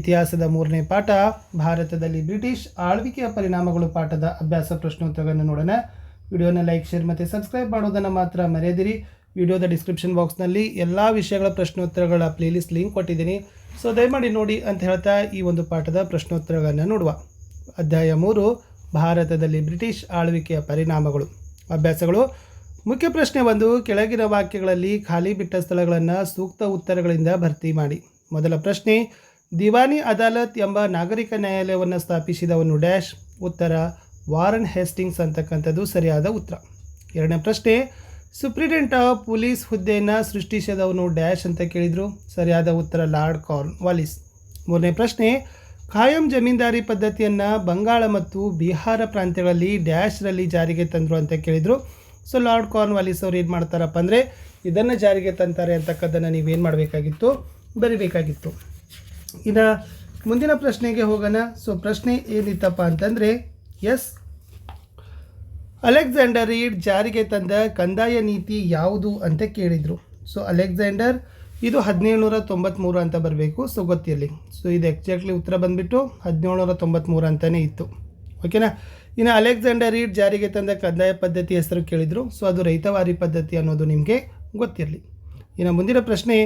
ಇತಿಹಾಸದ 3ನೇ ಪಾಠ ಭಾರತದಲ್ಲಿ ಬ್ರಿಟಿಷ್ ಆಳ್ವಿಕೆಯ ಪರಿಣಾಮಗಳು ಪಾಠದ ಅಭ್ಯಾಸ ಪ್ರಶ್ನೋತ್ತರಗಳನ್ನು ನೋಡೋಣ. ವಿಡಿಯೋನ ಲೈಕ್, ಶೇರ್ ಮತ್ತು ಸಬ್ಸ್ಕ್ರೈಬ್ ಮಾಡೋದನ್ನು ಮಾತ್ರ ಮರೆಯದಿರಿ. ವಿಡಿಯೋದ ಡಿಸ್ಕ್ರಿಪ್ಷನ್ ಬಾಕ್ಸ್ನಲ್ಲಿ ಎಲ್ಲ ವಿಷಯಗಳ ಪ್ರಶ್ನೋತ್ತರಗಳ ಪ್ಲೇಲಿಸ್ಟ್ ಲಿಂಕ್ ಕೊಟ್ಟಿದ್ದೀನಿ. ಸೊ ದಯಮಾಡಿ ನೋಡಿ ಅಂತ ಹೇಳ್ತಾ ಈ ಒಂದು ಪಾಠದ ಪ್ರಶ್ನೋತ್ತರಗಳನ್ನು ನೋಡುವ. ಅಧ್ಯಾಯ 3 ಭಾರತದಲ್ಲಿ ಬ್ರಿಟಿಷ್ ಆಳ್ವಿಕೆಯ ಪರಿಣಾಮಗಳು. ಅಭ್ಯಾಸಗಳು. ಮುಖ್ಯ ಪ್ರಶ್ನೆ 1. ಕೆಳಗಿನ ವಾಕ್ಯಗಳಲ್ಲಿ ಖಾಲಿ ಬಿಟ್ಟ ಸ್ಥಳಗಳನ್ನು ಸೂಕ್ತ ಉತ್ತರಗಳಿಂದ ಭರ್ತಿ ಮಾಡಿ. ಮೊದಲ ಪ್ರಶ್ನೆ, ದಿವಾನಿ ಅದಾಲತ್ ಎಂಬ ನಾಗರಿಕ ನ್ಯಾಯಾಲಯವನ್ನು ಸ್ಥಾಪಿಸಿದವನು ಡ್ಯಾಶ್. ಉತ್ತರ ವಾರನ್ ಹೇಸ್ಟಿಂಗ್ಸ್ ಅಂತಕ್ಕಂಥದ್ದು ಸರಿಯಾದ ಉತ್ತರ. ಎರಡನೇ ಪ್ರಶ್ನೆ, ಸುಪ್ರೀಡೆಂಟ್ ಆಫ್ ಪೊಲೀಸ್ ಹುದ್ದೆಯನ್ನು ಸೃಷ್ಟಿಸಿದವನು ಡ್ಯಾಶ್ ಅಂತ ಕೇಳಿದರು. ಸರಿಯಾದ ಉತ್ತರ ಲಾರ್ಡ್ ಕಾರ್ನ್ ವಾಲಿಸ್. ಮೂರನೇ ಪ್ರಶ್ನೆ, ಖಾಯಂ ಜಮೀನ್ದಾರಿ ಪದ್ಧತಿಯನ್ನು ಬಂಗಾಳ ಮತ್ತು ಬಿಹಾರ ಪ್ರಾಂತ್ಯಗಳಲ್ಲಿ ಡ್ಯಾಶ್ರಲ್ಲಿ ಜಾರಿಗೆ ತಂದರು ಅಂತ ಕೇಳಿದರು. ಸೊ ಲಾರ್ಡ್ ಕಾರ್ನ್ ವಾಲಿಸ್ ಅವ್ರು ಏನು ಮಾಡ್ತಾರಪ್ಪ ಅಂದರೆ ಇದನ್ನು ಜಾರಿಗೆ ತಂತಾರೆ ಅಂತಕ್ಕದ್ದನ್ನು ನೀವೇನು ಮಾಡಬೇಕಾಗಿತ್ತು, ಬರಿಬೇಕಾಗಿತ್ತು. ಇನ್ನು ಮುಂದಿನ ಪ್ರಶ್ನೆಗೆ ಹೋಗೋಣ. ಸೊ ಪ್ರಶ್ನೆ ಏನಿತ್ತಪ್ಪ ಅಂತಂದರೆ ಅಲೆಕ್ಸಾಂಡರ್ ರೀಡ್ ಜಾರಿಗೆ ತಂದ ಕಂದಾಯ ನೀತಿ ಯಾವುದು ಅಂತ ಕೇಳಿದರು. ಸೊ ಅಲೆಕ್ಸಾಂಡರ್ ಇದು 1793 ಅಂತ ಬರಬೇಕು. ಸೊ ಗೊತ್ತಿರಲಿ. ಸೊ ಇದು ಎಕ್ಸಾಕ್ಟ್ಲಿ ಉತ್ತರ ಬಂದುಬಿಟ್ಟು 1793 ಅಂತಲೇ ಇತ್ತು. ಓಕೆನಾ. ಇನ್ನು ಅಲೆಕ್ಸಾಂಡರ್ ರೀಡ್ ಜಾರಿಗೆ ತಂದ ಕಂದಾಯ ಪದ್ಧತಿ ಹೆಸರು ಕೇಳಿದರು. ಸೊ ಅದು ರೈತವಾರಿ ಪದ್ಧತಿ ಅನ್ನೋದು ನಿಮಗೆ ಗೊತ್ತಿರಲಿ. ಇನ್ನು ಮುಂದಿನ ಪ್ರಶ್ನೆ,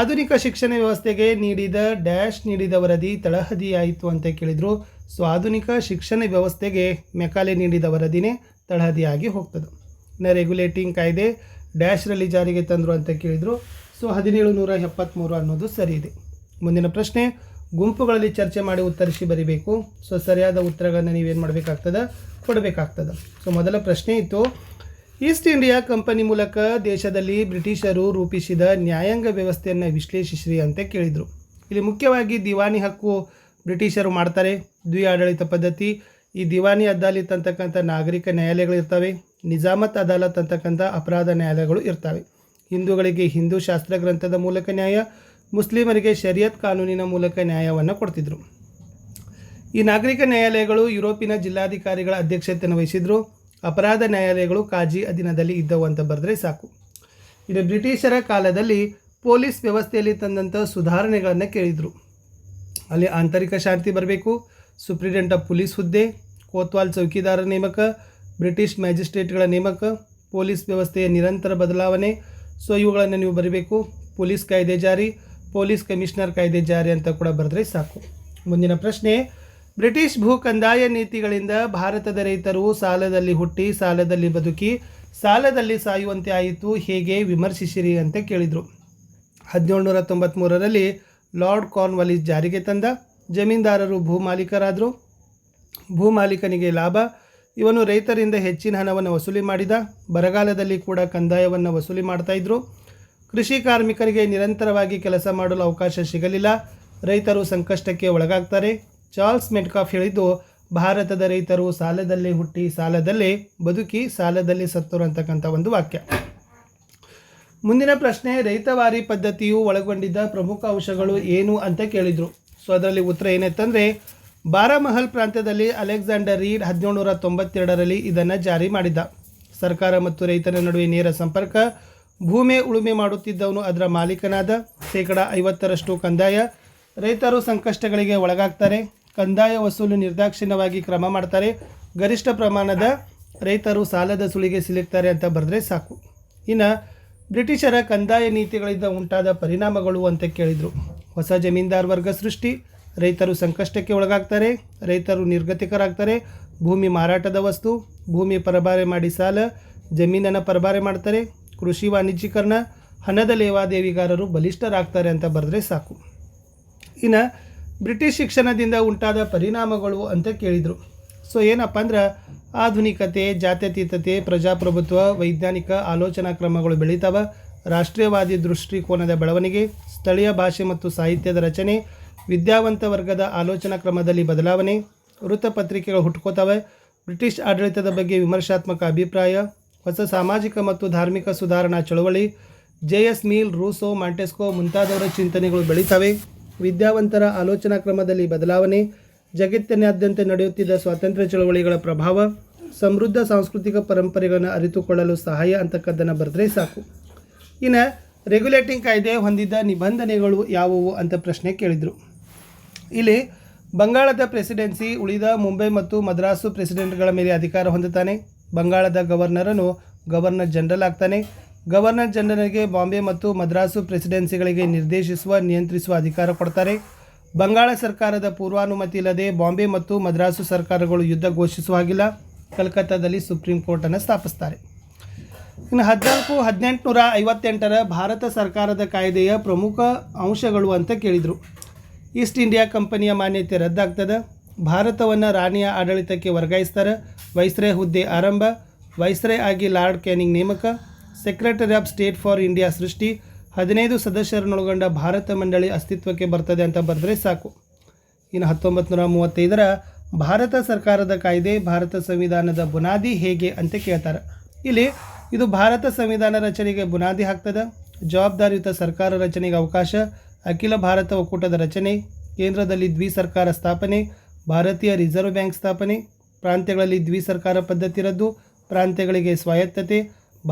ಆಧುನಿಕ ಶಿಕ್ಷಣ ವ್ಯವಸ್ಥೆಗೆ ನೀಡಿದ ಡ್ಯಾಶ್ ನೀಡಿದ ವರದಿ ತಳಹದಿಯಾಯಿತು ಅಂತ ಕೇಳಿದರು. ಸೊ ಆಧುನಿಕ ಶಿಕ್ಷಣ ವ್ಯವಸ್ಥೆಗೆ ಮೆಕಾಲೆ ನೀಡಿದ ವರದಿನೇ ತಳಹದಿಯಾಗಿ ಹೋಗ್ತದೆ. ಇನ್ನು ರೆಗ್ಯುಲೇಟಿಂಗ್ ಕಾಯ್ದೆ ಡ್ಯಾಶ್ರಲ್ಲಿ ಜಾರಿಗೆ ತಂದರು ಅಂತ ಕೇಳಿದರು. ಸೊ 1773 ಅನ್ನೋದು ಸರಿ ಇದೆ. ಮುಂದಿನ ಪ್ರಶ್ನೆ, ಗುಂಪುಗಳಲ್ಲಿ ಚರ್ಚೆ ಮಾಡಿ ಉತ್ತರಿಸಿ ಬರೀಬೇಕು. ಸೊ ಸರಿಯಾದ ಉತ್ತರಗಳನ್ನು ನೀವೇನು ಮಾಡಬೇಕಾಗ್ತದೆ, ಕೊಡಬೇಕಾಗ್ತದೆ. ಸೊ ಮೊದಲ ಪ್ರಶ್ನೆ ಇತ್ತು, ಈಸ್ಟ್ ಇಂಡಿಯಾ ಕಂಪನಿ ಮೂಲಕ ದೇಶದಲ್ಲಿ ಬ್ರಿಟಿಷರು ರೂಪಿಸಿದ ನ್ಯಾಯಾಂಗ ವ್ಯವಸ್ಥೆಯನ್ನು ವಿಶ್ಲೇಷಿಸಿರಿ ಅಂತ ಕೇಳಿದರು. ಇಲ್ಲಿ ಮುಖ್ಯವಾಗಿ ದಿವಾನಿ ಹಕ್ಕು ಬ್ರಿಟಿಷರು ಮಾಡ್ತಾರೆ. ದ್ವಿಆಡಳಿತ ಪದ್ಧತಿ. ಈ ದಿವಾನಿ ಅದಾಲತ್ ಅಂತಕ್ಕಂಥ ನಾಗರಿಕ ನ್ಯಾಯಾಲಯಗಳು ಇರ್ತವೆ. ನಿಜಾಮತ್ ಅದಾಲತ್ ಅಂತಕ್ಕಂಥ ಅಪರಾಧ ನ್ಯಾಯಾಲಯಗಳು ಇರ್ತವೆ. ಹಿಂದೂಗಳಿಗೆ ಹಿಂದೂ ಶಾಸ್ತ್ರ ಗ್ರಂಥದ ಮೂಲಕ ನ್ಯಾಯ, ಮುಸ್ಲಿಮರಿಗೆ ಶರಿಯತ್ ಕಾನೂನಿನ ಮೂಲಕ ನ್ಯಾಯವನ್ನು ಕೊಡ್ತಿದ್ರು. ಈ ನಾಗರಿಕ ನ್ಯಾಯಾಲಯಗಳು ಯುರೋಪಿನ ಜಿಲ್ಲಾಧಿಕಾರಿಗಳ ಅಧ್ಯಕ್ಷತೆಯನ್ನು ವಹಿಸಿದ್ರು. ಅಪರಾಧ ನ್ಯಾಯಾಲಯಗಳು ಕಾಜಿ ಅಧೀನದಲ್ಲಿ ಇದ್ದವು ಅಂತ ಬರೆದ್ರೆ ಸಾಕು. ಇದು ಬ್ರಿಟಿಷರ ಕಾಲದಲ್ಲಿ ಪೊಲೀಸ್ ವ್ಯವಸ್ಥೆಯಲ್ಲಿ ತಂದಂಥ ಸುಧಾರಣೆಗಳನ್ನು ಕೇಳಿದರು. ಅಲ್ಲಿ ಆಂತರಿಕ ಶಾಂತಿ ಬರಬೇಕು, ಸುಪ್ರೀಡೆಂಟ್ ಆಫ್ ಪೊಲೀಸ್ ಹುದ್ದೆ, ಕೋತ್ವಾಲ್ ಚೌಕಿದಾರರ ನೇಮಕ, ಬ್ರಿಟಿಷ್ ಮ್ಯಾಜಿಸ್ಟ್ರೇಟ್ಗಳ ನೇಮಕ, ಪೊಲೀಸ್ ವ್ಯವಸ್ಥೆಯ ನಿರಂತರ ಬದಲಾವಣೆ. ಸೊ ಇವುಗಳನ್ನು ನೀವು ಬರೀಬೇಕು. ಪೊಲೀಸ್ ಕಾಯ್ದೆ ಜಾರಿ, ಪೊಲೀಸ್ ಕಮಿಷನರ್ ಕಾಯ್ದೆ ಜಾರಿ ಅಂತ ಕೂಡ ಬರೆದ್ರೆ ಸಾಕು. ಮುಂದಿನ ಪ್ರಶ್ನೆ, ಬ್ರಿಟಿಷ್ ಭೂ ಕಂದಾಯ ನೀತಿಗಳಿಂದ ಭಾರತದ ರೈತರು ಸಾಲದಲ್ಲಿ ಹುಟ್ಟಿ ಸಾಲದಲ್ಲಿ ಬದುಕಿ ಸಾಲದಲ್ಲಿ ಸಾಯುವಂತೆ ಆಯಿತು, ಹೇಗೆ ವಿಮರ್ಶಿಸಿರಿ ಅಂತ ಕೇಳಿದರು. 1793ರಲ್ಲಿ ಲಾರ್ಡ್ ಕಾರ್ನ್ ವಾಲಿಸ್ ಜಾರಿಗೆ ತಂದ. ಜಮೀನ್ದಾರರು ಭೂಮಾಲೀಕರಾದರು. ಭೂಮಾಲೀಕನಿಗೆ ಲಾಭ. ಇವನು ರೈತರಿಂದ ಹೆಚ್ಚಿನ ಹಣವನ್ನು ವಸೂಲಿ ಮಾಡಿದ. ಬರಗಾಲದಲ್ಲಿ ಕೂಡ ಕಂದಾಯವನ್ನು ವಸೂಲಿ ಮಾಡ್ತಾಯಿದ್ರು. ಕೃಷಿ ಕಾರ್ಮಿಕರಿಗೆ ನಿರಂತರವಾಗಿ ಕೆಲಸ ಮಾಡಲು ಅವಕಾಶ ಸಿಗಲಿಲ್ಲ. ರೈತರು ಸಂಕಷ್ಟಕ್ಕೆ ಒಳಗಾಗ್ತಾರೆ. ಚಾರ್ಲ್ಸ್ ಮೆಟ್ಕಾಫ್ ಹೇಳಿದ್ದು, ಭಾರತದ ರೈತರು ಸಾಲದಲ್ಲೇ ಹುಟ್ಟಿ ಸಾಲದಲ್ಲೇ ಬದುಕಿ ಸಾಲದಲ್ಲೇ ಸತ್ತರು ಅಂತಕ್ಕಂಥ ಒಂದು ವಾಕ್ಯ. ಮುಂದಿನ ಪ್ರಶ್ನೆ, ರೈತವಾರಿ ಪದ್ಧತಿಯು ಒಳಗೊಂಡಿದ್ದ ಪ್ರಮುಖ ಅಂಶಗಳು ಏನು ಅಂತ ಕೇಳಿದರು. ಸೊ ಅದರಲ್ಲಿ ಉತ್ತರ ಏನಾಯ್ತಂದರೆ, ಬಾರಾಮಹಲ್ ಪ್ರಾಂತ್ಯದಲ್ಲಿ ಅಲೆಕ್ಸಾಂಡರ್ ರೀಡ್ 1792ರಲ್ಲಿ ಇದನ್ನು ಜಾರಿ ಮಾಡಿದ್ದ. ಸರ್ಕಾರ ಮತ್ತು ರೈತನ ನಡುವೆ ನೇರ ಸಂಪರ್ಕ. ಭೂಮಿ ಉಳುಮೆ ಮಾಡುತ್ತಿದ್ದವನು ಅದರ ಮಾಲೀಕನಾದ. 50% ಕಂದಾಯ. ರೈತರು ಸಂಕಷ್ಟಗಳಿಗೆ ಒಳಗಾಗ್ತಾರೆ. ಕಂದಾಯ ವಸೂಲು ನಿರ್ದಾಕ್ಷಿಣ್ಯವಾಗಿ ಕ್ರಮ ಮಾಡ್ತಾರೆ. ಗರಿಷ್ಠ ಪ್ರಮಾಣದ ರೈತರು ಸಾಲದ ಸುಳಿಗೆ ಸಿಲುಕ್ತಾರೆ ಅಂತ ಬರೆದ್ರೆ ಸಾಕು. ಇನ್ನು ಬ್ರಿಟಿಷರ ಕಂದಾಯ ನೀತಿಗಳಿಂದ ಉಂಟಾದ ಪರಿಣಾಮಗಳು ಅಂತ ಕೇಳಿದರು. ಹೊಸ ಜಮೀನ್ದಾರ್ ವರ್ಗ ಸೃಷ್ಟಿ. ರೈತರು ಸಂಕಷ್ಟಕ್ಕೆ ಒಳಗಾಗ್ತಾರೆ. ರೈತರು ನಿರ್ಗತಿಕರಾಗ್ತಾರೆ. ಭೂಮಿ ಮಾರಾಟದ ವಸ್ತು. ಭೂಮಿ ಪರಭಾರೆ ಮಾಡಿ ಸಾಲ. ಜಮೀನನ್ನು ಪರಭಾರೆ ಮಾಡ್ತಾರೆ. ಕೃಷಿ ವಾಣಿಜ್ಯೀಕರಣ. ಹಣದ ಲೇವಾದೇವಿಗಾರರು ಬಲಿಷ್ಠರಾಗ್ತಾರೆ ಅಂತ ಬರೆದ್ರೆ ಸಾಕು. ಇನ್ನು ಬ್ರಿಟಿಷ್ ಶಿಕ್ಷಣದಿಂದ ಉಂಟಾದ ಪರಿಣಾಮಗಳು ಅಂತ ಕೇಳಿದರು. ಸೊ ಏನಪ್ಪ ಅಂದ್ರೆ ಆಧುನಿಕತೆ, ಜಾತ್ಯತೀತತೆ, ಪ್ರಜಾಪ್ರಭುತ್ವ, ವೈಜ್ಞಾನಿಕ ಆಲೋಚನಾ ಕ್ರಮಗಳು ಬೆಳೀತಾವೆ. ರಾಷ್ಟ್ರೀಯವಾದಿ ದೃಷ್ಟಿಕೋನದ ಬೆಳವಣಿಗೆ. ಸ್ಥಳೀಯ ಭಾಷೆ ಮತ್ತು ಸಾಹಿತ್ಯದ ರಚನೆ. ವಿದ್ಯಾವಂತ ವರ್ಗದ ಆಲೋಚನಾ ಕ್ರಮದಲ್ಲಿ ಬದಲಾವಣೆ. ವೃತ್ತಪತ್ರಿಕೆಗಳು ಹುಟ್ಕೋತವೆ. ಬ್ರಿಟಿಷ್ ಆಡಳಿತದ ಬಗ್ಗೆ ವಿಮರ್ಶಾತ್ಮಕ ಅಭಿಪ್ರಾಯ. ಹೊಸ ಸಾಮಾಜಿಕ ಮತ್ತು ಧಾರ್ಮಿಕ ಸುಧಾರಣಾ ಚಳವಳಿ. ಜೆ.ಎಸ್. ಮಿಲ್, ರೂಸೋ, ಮಾಂಟೆಸ್ಕೋ ಮುಂತಾದವರ ಚಿಂತನೆಗಳು ಬೆಳೀತವೆ. ವಿದ್ಯಾವಂತರ ಆಲೋಚನಾ ಕ್ರಮದಲ್ಲಿ ಬದಲಾವಣೆ. ಜಗತ್ತಿನಾದ್ಯಂತ ನಡೆಯುತ್ತಿದ್ದ ಸ್ವಾತಂತ್ರ್ಯ ಚಳವಳಿಗಳ ಪ್ರಭಾವ. ಸಮೃದ್ಧ ಸಾಂಸ್ಕೃತಿಕ ಪರಂಪರೆಗಳನ್ನು ಅರಿತುಕೊಳ್ಳಲು ಸಹಾಯ ಅಂತಕ್ಕದ್ದನ್ನು ಬರೆದ್ರೆ ಸಾಕು. ಇನ್ನು ರೆಗ್ಯುಲೇಟಿಂಗ್ ಕಾಯ್ದೆ ಹೊಂದಿದ್ದ ನಿಬಂಧನೆಗಳು ಯಾವುವು ಅಂತ ಪ್ರಶ್ನೆ ಕೇಳಿದರು. ಇಲ್ಲಿ ಬಂಗಾಳದ ಪ್ರೆಸಿಡೆನ್ಸಿ ಉಳಿದ ಮುಂಬೈ ಮತ್ತು ಮದ್ರಾಸು ಪ್ರೆಸಿಡೆಂಟ್ಗಳ ಮೇಲೆ ಅಧಿಕಾರ ಹೊಂದುತ್ತಾನೆ. ಬಂಗಾಳದ ಗವರ್ನರನು ಗವರ್ನರ್ ಜನರಲ್ ಆಗ್ತಾನೆ. ಗವರ್ನರ್ ಜನರಲ್ಗೆ ಬಾಂಬೆ ಮತ್ತು ಮದ್ರಾಸು ಪ್ರೆಸಿಡೆನ್ಸಿಗಳಿಗೆ ನಿರ್ದೇಶಿಸುವ ನಿಯಂತ್ರಿಸುವ ಅಧಿಕಾರ ಕೊಡ್ತಾರೆ. ಬಂಗಾಳ ಸರ್ಕಾರದ ಪೂರ್ವಾನುಮತಿ ಇಲ್ಲದೆ ಬಾಂಬೆ ಮತ್ತು ಮದ್ರಾಸು ಸರ್ಕಾರಗಳು ಯುದ್ಧ ಘೋಷಿಸುವ ಹಾಗಿಲ್ಲ. ಕಲ್ಕತ್ತಾದಲ್ಲಿ ಸುಪ್ರೀಂ ಕೋರ್ಟನ್ನು ಸ್ಥಾಪಿಸ್ತಾರೆ. ಇನ್ನು 1858 ಭಾರತ ಸರ್ಕಾರದ ಕಾಯ್ದೆಯ ಪ್ರಮುಖ ಅಂಶಗಳು ಅಂತ ಕೇಳಿದರು. ಈಸ್ಟ್ ಇಂಡಿಯಾ ಕಂಪನಿಯ ಮಾನ್ಯತೆ ರದ್ದಾಗ್ತದೆ. ಭಾರತವನ್ನು ರಾಣಿಯ ಆಡಳಿತಕ್ಕೆ ವರ್ಗಾಯಿಸ್ತಾರೆ. ವೈಸ್ರಾಯ್ ಹುದ್ದೆ ಆರಂಭ. ವೈಸ್ರಾಯ್ ಆಗಿ ಲಾರ್ಡ್ ಕ್ಯಾನಿಂಗ್ ನೇಮಕ. Secretary of state for India ಸೃಷ್ಟಿ. 15 ಸದಸ್ಯರನ್ನೊಳಗೊಂಡ ಭಾರತ ಮಂಡಳಿ ಅಸ್ತಿತ್ವಕ್ಕೆ ಬರ್ತದೆ ಅಂತ ಬರೆದ್ರೆ ಸಾಕು. ಇನ್ನು 1935 ಭಾರತ ಸರ್ಕಾರದ ಕಾಯ್ದೆ ಭಾರತ ಸಂವಿಧಾನದ ಬುನಾದಿ ಹೇಗೆ ಅಂತ ಕೇಳ್ತಾರೆ. ಇಲ್ಲಿ ಇದು ಭಾರತ ಸಂವಿಧಾನ ರಚನೆಗೆ ಬುನಾದಿ ಹಾಕ್ತದೆ. ಜವಾಬ್ದಾರಿಯುತ ಸರ್ಕಾರ ರಚನೆಗೆ ಅವಕಾಶ. ಅಖಿಲ ಭಾರತ ಒಕ್ಕೂಟದ ರಚನೆ. ಕೇಂದ್ರದಲ್ಲಿ ದ್ವಿಸರ್ಕಾರ ಸ್ಥಾಪನೆ. ಭಾರತೀಯ ರಿಸರ್ವ್ ಬ್ಯಾಂಕ್ ಸ್ಥಾಪನೆ. ಪ್ರಾಂತ್ಯಗಳಲ್ಲಿ ದ್ವಿಸರ್ಕಾರ ಪದ್ಧತಿ ರದ್ದು. ಪ್ರಾಂತ್ಯಗಳಿಗೆ ಸ್ವಾಯತ್ತತೆ.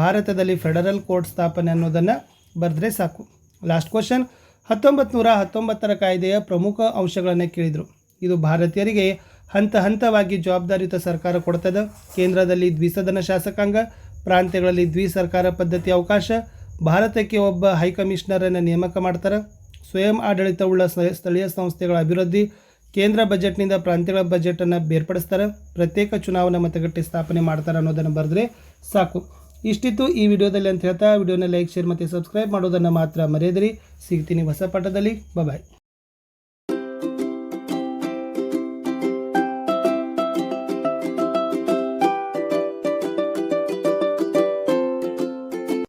ಭಾರತದಲ್ಲಿ ಫೆಡರಲ್ ಕೋರ್ಟ್ ಸ್ಥಾಪನೆ ಅನ್ನೋದನ್ನು ಬರೆದ್ರೆ ಸಾಕು. ಲಾಸ್ಟ್ ಕ್ವಶನ್, 1919 ಕಾಯ್ದೆಯ ಪ್ರಮುಖ ಅಂಶಗಳನ್ನು ಕೇಳಿದರು. ಇದು ಭಾರತೀಯರಿಗೆ ಹಂತ ಹಂತವಾಗಿ ಜವಾಬ್ದಾರಿಯುತ ಸರ್ಕಾರ ಕೊಡ್ತದೆ. ಕೇಂದ್ರದಲ್ಲಿ ದ್ವಿಸದನ ಶಾಸಕಾಂಗ. ಪ್ರಾಂತ್ಯಗಳಲ್ಲಿ ದ್ವಿಸರ್ಕಾರ ಪದ್ಧತಿ ಅವಕಾಶ. ಭಾರತಕ್ಕೆ ಒಬ್ಬ ಹೈಕಮಿಷನರನ್ನು ನೇಮಕ ಮಾಡ್ತಾರೆ. ಸ್ವಯಂ ಆಡಳಿತವುಳ್ಳ ಸ್ಥಳೀಯ ಸಂಸ್ಥೆಗಳ ಅಭಿವೃದ್ಧಿ. ಕೇಂದ್ರ ಬಜೆಟ್ನಿಂದ ಪ್ರಾಂತ್ಯಗಳ ಬಜೆಟನ್ನು ಬೇರ್ಪಡಿಸ್ತಾರೆ. ಪ್ರತ್ಯೇಕ ಚುನಾವಣಾ ಮತಗಟ್ಟೆ ಸ್ಥಾಪನೆ ಮಾಡ್ತಾರೆ ಅನ್ನೋದನ್ನು ಬರೆದ್ರೆ ಸಾಕು. ಇಷ್ಟಿತ್ತು ಈ ವಿಡಿಯೋದಲ್ಲಿ ಅಂತ ಹೇಳ್ತಾ ವಿಡಿಯೋನ ಲೈಕ್, ಶೇರ್ ಮತ್ತು ಸಬ್ಸ್ಕ್ರೈಬ್ ಮಾಡೋದನ್ನು ಮಾತ್ರ ಮರೆಯದಿರಿ. ಸಿಗ್ತೀನಿ ಹೊಸ ಪಾಠದಲ್ಲಿ. ಬಾಯ್.